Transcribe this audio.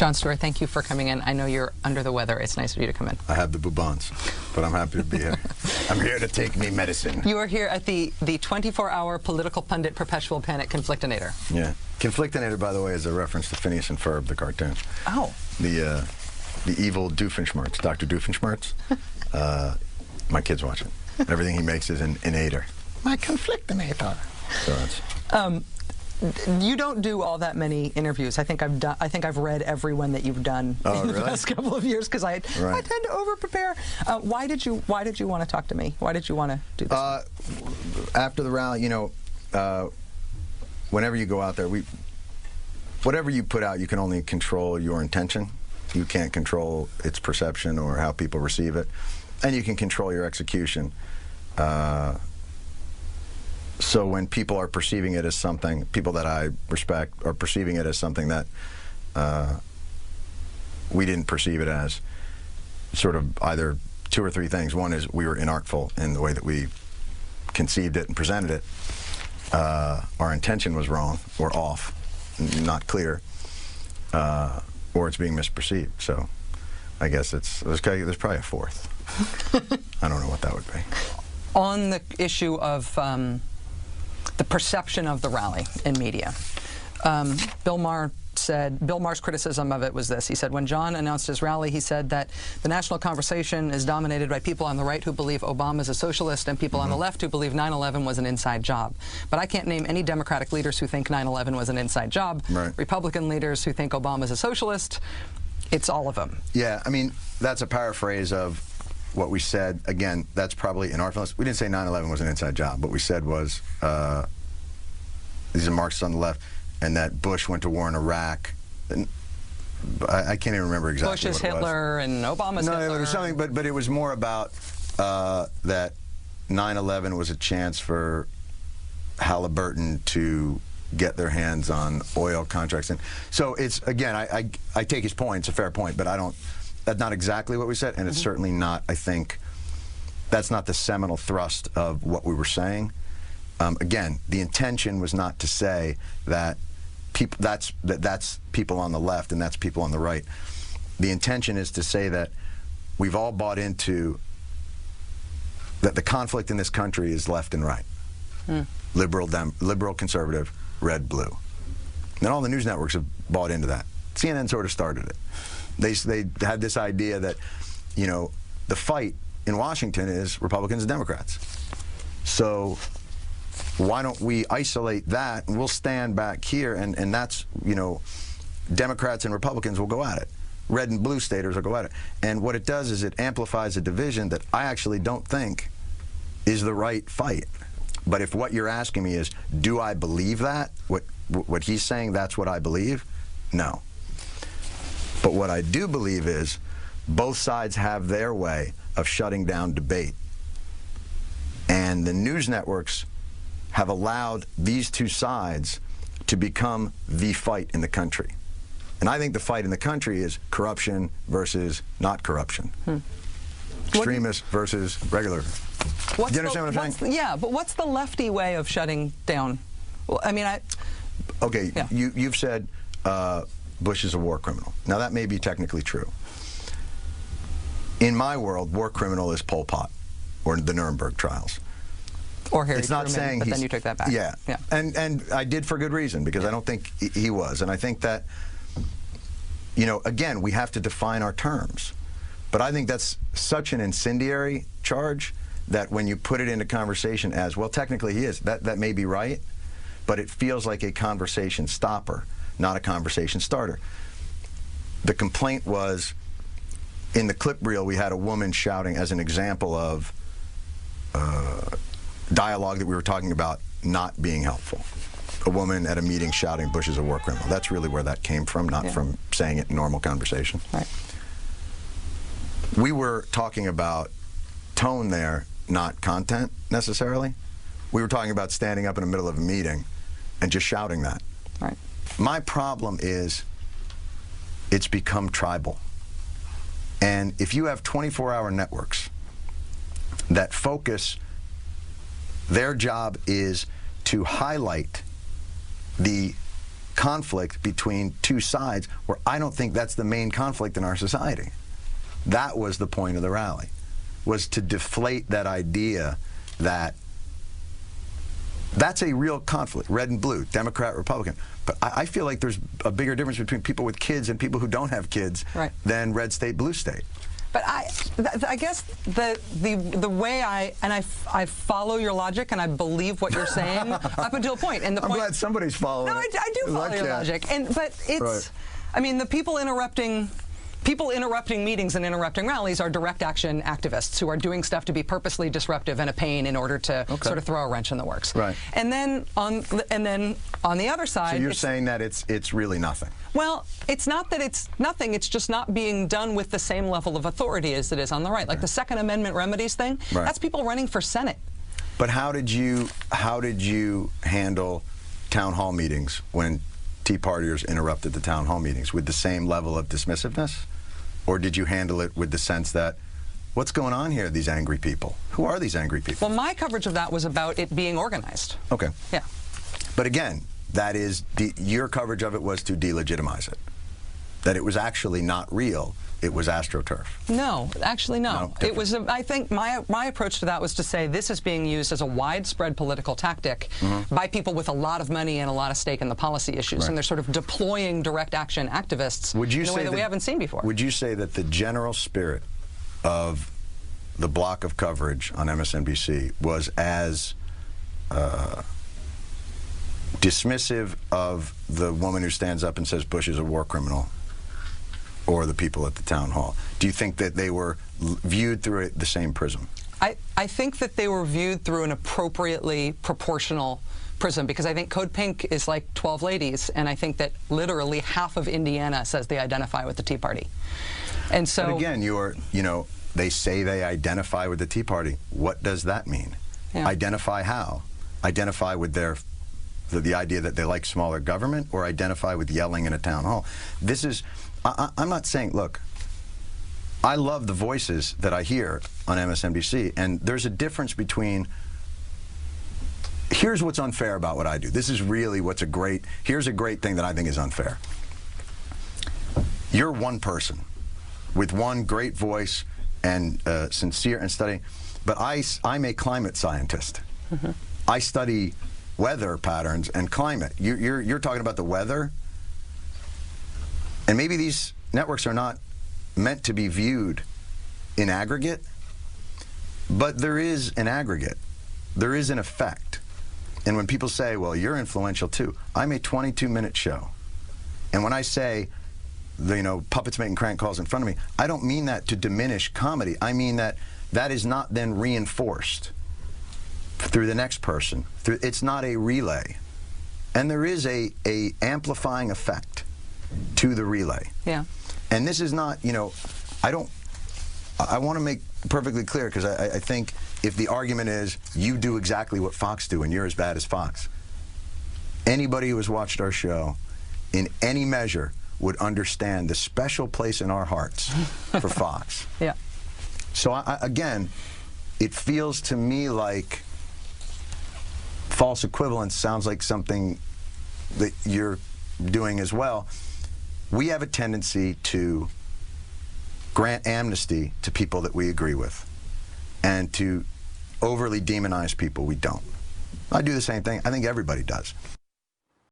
Jon Stewart, thank you for coming in. I know you're under the weather. It's nice of you to come in. I have the bubons, but I'm happy to be here. I'm here to take me medicine. You are here at the 24-hour political pundit perpetual panic conflictinator. Yeah. Conflictinator, by the way, is a reference to Phineas and Ferb, the cartoon. Oh. The evil Doofenshmirtz, Dr. Doofenshmirtz. My kids watch it. Everything he makes is an inator. My conflictinator. So that's... You don't do all that many interviews. I think I've read every one that you've done in the past couple of years because I tend to over-prepare. Why did you want to talk to me? Why did you want to do this? After the rally, you know, whenever you go out there, whatever you put out, you can only control your intention. You can't control its perception or how people receive it, and you can control your execution. So when people are perceiving it as something, people that I respect are perceiving it as something that we didn't perceive it as, sort of either two or three things. One is we were inartful in the way that we conceived it and presented it. Our intention was wrong or off, not clear, or it's being misperceived. So I guess there's probably a fourth. I don't know what that would be. On the issue of the perception of the rally in media, Bill Maher's criticism of it was this. He said, when Jon announced his rally, he said that the national conversation is dominated by people on the right who believe Obama is a socialist and people on the left who believe 9/11 was an inside job. But I can't name any Democratic leaders who think 9/11 was an inside job. Right. Republican leaders who think Obama is a socialist. It's all of them. Yeah, I mean, that's a paraphrase of what we said. Again, that's probably inartful. We didn't say 9/11 was an inside job. What we said was these are Marxists on the left, and that Bush went to war in Iraq. And I can't even remember exactly Bush is what it Hitler was. and Obama's Hitler. No, it was something, but it was more about that 9/11 was a chance for Halliburton to get their hands on oil contracts. And so it's, again, I take his point. It's a fair point, but that's not exactly what we said, and it's certainly not, I think, that's not the seminal thrust of what we were saying. Again, the intention was not to say that that's people on the left and that's people on the right. The intention is to say that we've all bought into that the conflict in this country is left and right. Liberal, conservative, red, blue. And all the news networks have bought into that. CNN sort of started it. They had this idea that, you know, the fight in Washington is Republicans and Democrats. So why don't we isolate that, and we'll stand back here, and that's, you know, Democrats and Republicans will go at it. Red and blue staters will go at it. And what it does is it amplifies a division that I actually don't think is the right fight. But if what you're asking me is, do I believe that? What he's saying, that's what I believe? No. But what I do believe is both sides have their way of shutting down debate. And the news networks have allowed these two sides to become the fight in the country. And I think the fight in the country is corruption versus not corruption. Extremists versus regular. Do you understand what I'm saying? Yeah, but what's the lefty way of shutting down? Well, I mean, Okay, yeah. You've said Bush is a war criminal. Now, that may be technically true. In my world, war criminal is Pol Pot or the Nuremberg trials. Or Harry It's not Truman, saying but then you took that back. Yeah. And I did for good reason, because I don't think he was. And I think that, you know, again, we have to define our terms. But I think that's such an incendiary charge that when you put it into conversation as, well, technically he is, that may be right, but it feels like a conversation stopper, not a conversation starter. The complaint was, in the clip reel, we had a woman shouting as an example of dialogue that we were talking about not being helpful. A woman at a meeting shouting Bush is a war criminal. That's really where that came from, not from saying it in normal conversation. Right. We were talking about tone there, not content necessarily. We were talking about standing up in the middle of a meeting and just shouting that. Right. My problem is it's become tribal. And if you have 24-hour networks that focus, their job is to highlight the conflict between two sides where I don't think that's the main conflict in our society. That was the point of the rally, was to deflate that idea that that's a real conflict, red and blue, Democrat, Republican. But I feel like there's a bigger difference between people with kids and people who don't have kids than red state, blue state. But I guess the way I follow your logic and I believe what you're saying up until a point. And the I'm point, glad somebody's following. No, I do follow your logic. But it's, I mean, the people interrupting meetings and interrupting rallies are direct action activists who are doing stuff to be purposely disruptive and a pain in order to sort of throw a wrench in the works. Right. And then on the other side, so you're saying that it's really nothing. Well, it's not that it's nothing. It's just not being done with the same level of authority as it is on the right. Like the Second Amendment remedies thing. That's people running for Senate. But how did you handle town hall meetings when Tea Partiers interrupted the town hall meetings? With the same level of dismissiveness? Or did you handle it with the sense that, what's going on here, these angry people? Who are these angry people? Well, my coverage of that was about it being organized. Okay. Yeah. But again, that is, your coverage of it was to delegitimize it. That it was actually not real. It was AstroTurf. No, actually no. It was, I think my approach to that was to say this is being used as a widespread political tactic by people with a lot of money and a lot of stake in the policy issues. And they're sort of deploying direct action activists in a way that we haven't seen before. Would you say that the general spirit of the block of coverage on MSNBC was as dismissive of the woman who stands up and says Bush is a war criminal, or the people at the town hall? Do you think that they were viewed through the same prism? I think that they were viewed through an appropriately proportional prism, because I think Code Pink is like 12 ladies, and I think that literally half of Indiana says they identify with the Tea Party. And so, but again, they say they identify with the Tea Party. What does that mean? Identify how? Identify with the idea that they like smaller government, or identify with yelling in a town hall? This is, I'm not saying, look, I love the voices that I hear on MSNBC, and there's a difference between, here's what's unfair about what I do. This is really here's a great thing that I think is unfair. You're one person with one great voice and sincere and studying, but I'm a climate scientist. I study weather patterns and climate. You're talking about the weather, and maybe these networks are not meant to be viewed in aggregate, but there is an aggregate. There is an effect. And when people say, well, you're influential too, I'm a 22-minute show. And when I say, puppets making crank calls in front of me, I don't mean that to diminish comedy. I mean that is not then reinforced through the next person. It's not a relay. And there is a amplifying effect to the relay. Yeah. And this is not, I want to make perfectly clear, because I think if the argument is you do exactly what Fox do and you're as bad as Fox, anybody who has watched our show in any measure would understand the special place in our hearts for Fox. Yeah. So again, it feels to me like false equivalence sounds like something that you're doing as well. We have a tendency to grant amnesty to people that we agree with, and to overly demonize people we don't. I do the same thing. I think everybody does.